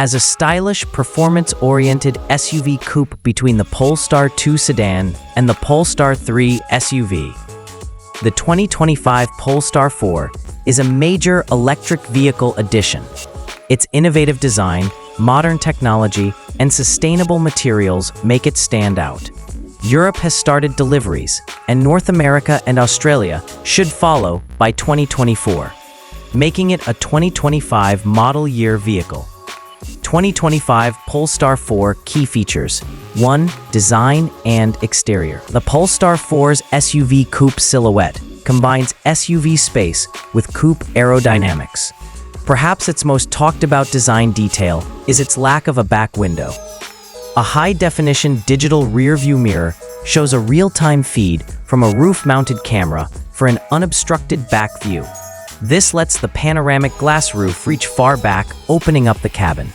as a stylish, performance-oriented SUV coupe between the Polestar 2 sedan and the Polestar 3 SUV. The 2025 Polestar 4 is a major electric vehicle addition. Its innovative design, modern technology, and sustainable materials make it stand out. Europe has started deliveries, and North America and Australia should follow by 2024, making it a 2025 model year vehicle. 2025 Polestar 4 key features. 1. Design and exterior. The Polestar 4's SUV coupe silhouette combines SUV space with coupe aerodynamics. Perhaps its most talked about design detail is its lack of a back window. A high-definition digital rear-view mirror shows a real-time feed from a roof-mounted camera for an unobstructed back view. This lets the panoramic glass roof reach far back, opening up the cabin.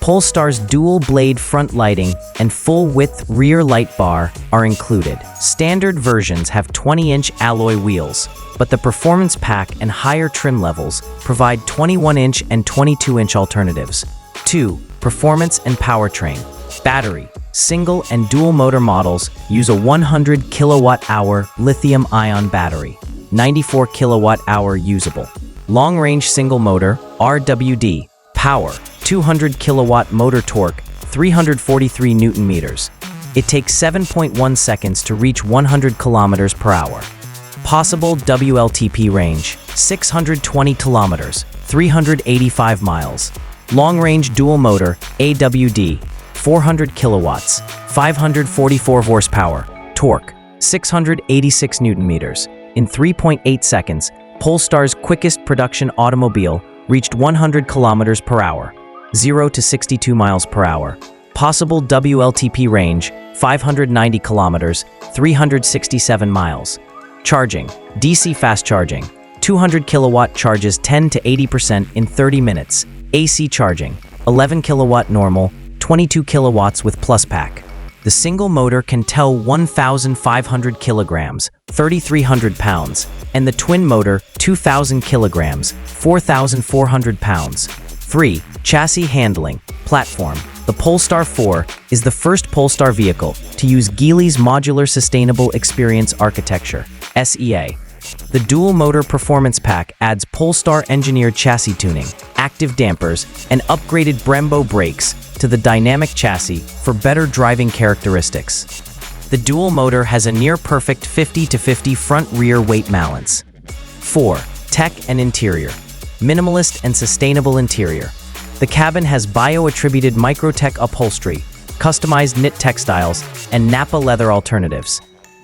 Polestar's dual-blade front lighting and full-width rear light bar are included. Standard versions have 20-inch alloy wheels, but the Performance Pack and higher trim levels provide 21-inch and 22-inch alternatives. 2. Performance and powertrain. Battery. Single and dual motor models use a 100 kilowatt-hour lithium-ion battery, 94 kilowatt-hour usable. Long-range single motor, RWD. Power, 200 kilowatt motor torque, 343 Newton meters. It takes 7.1 seconds to reach 100 kilometers per hour. Possible WLTP range, 620 kilometers, 385 miles. Long-range dual motor, AWD, 400 kilowatts, 544 horsepower, torque, 686 Newton meters. In 3.8 seconds, Polestar's quickest production automobile reached 100 kilometers per hour, 0 to 62 miles per hour. Possible WLTP range, 590 kilometers, 367 miles. Charging, DC fast charging, 200 kilowatt charges 10 to 80% in 30 minutes. AC charging, 11 kilowatt normal, 22 kilowatts with Plus Pack. The single motor can tow 1,500 kilograms, 3,300 pounds, and the twin motor 2,000 kilograms, 4,400 pounds. 3. Chassis handling. Platform. The Polestar 4 is the first Polestar vehicle to use Geely's Modular Sustainable Experience Architecture, SEA. The dual-motor Performance Pack adds Polestar-engineered chassis tuning, active dampers, and upgraded Brembo brakes to the dynamic chassis for better driving characteristics. The dual motor has a near-perfect 50-50 front-rear weight balance. 4. Tech and interior. Minimalist and sustainable interior. The cabin has bio-attributed Microtech upholstery, customized knit textiles, and Nappa leather alternatives.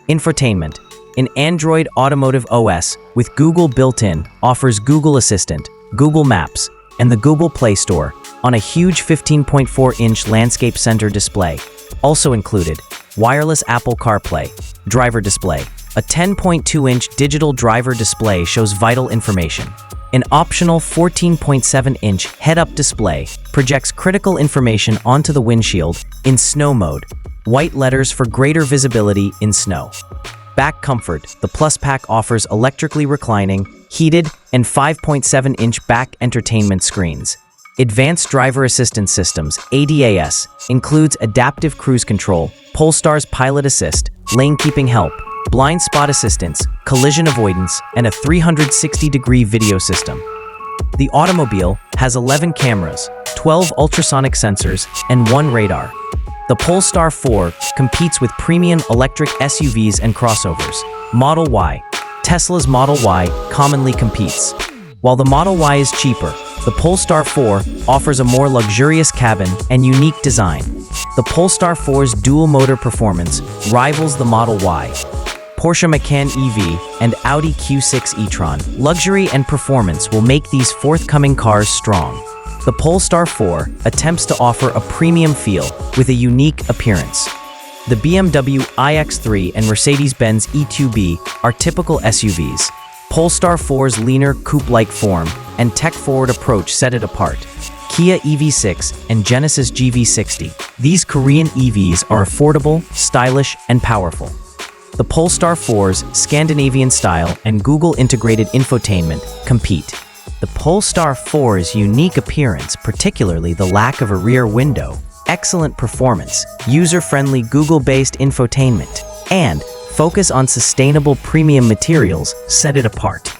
Infotainment. An Android Automotive OS with Google built-in offers Google Assistant, Google Maps, and the Google Play Store on a huge 15.4-inch landscape center display. Also included, wireless Apple CarPlay, driver display. A 10.2-inch digital driver display shows vital information. An optional 14.7-inch head-up display projects critical information onto the windshield in snow mode. White letters for greater visibility in snow. Back comfort. The Plus Pack offers electrically reclining, heated, and 5.7-inch back entertainment screens. Advanced Driver Assistance Systems, ADAS, includes adaptive cruise control, Polestar's Pilot Assist, lane keeping help, blind spot assistance, collision avoidance, and a 360-degree video system. The automobile has 11 cameras, 12 ultrasonic sensors, and 1 radar. The Polestar 4 competes with premium electric SUVs and crossovers. Model Y. Tesla's Model Y commonly competes. While the Model Y is cheaper, the Polestar 4 offers a more luxurious cabin and unique design. The Polestar 4's dual-motor performance rivals the Model Y. Porsche Macan EV and Audi Q8 e-tron. Luxury and performance will make these forthcoming cars strong. The Polestar 4 attempts to offer a premium feel with a unique appearance. The BMW iX3 and Mercedes-Benz E2B are typical SUVs. Polestar 4's leaner coupe-like form and tech-forward approach set it apart. Kia EV6 and Genesis GV60. These Korean EVs are affordable, stylish, and powerful. The Polestar 4's Scandinavian style and Google integrated infotainment compete. The Polestar 4's unique appearance, particularly the lack of a rear window, excellent performance, user-friendly Google-based infotainment, and focus on sustainable premium materials set it apart.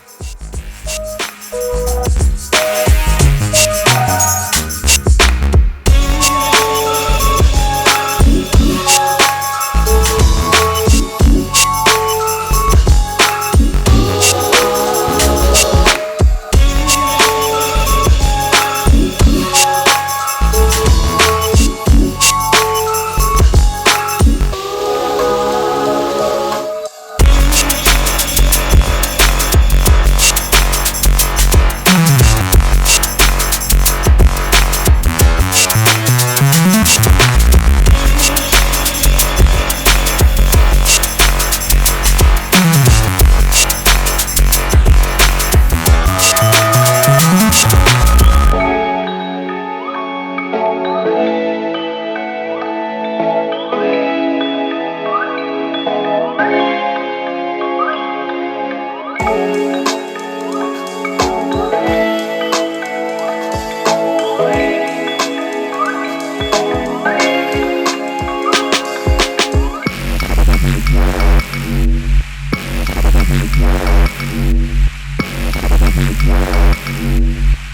Yeah.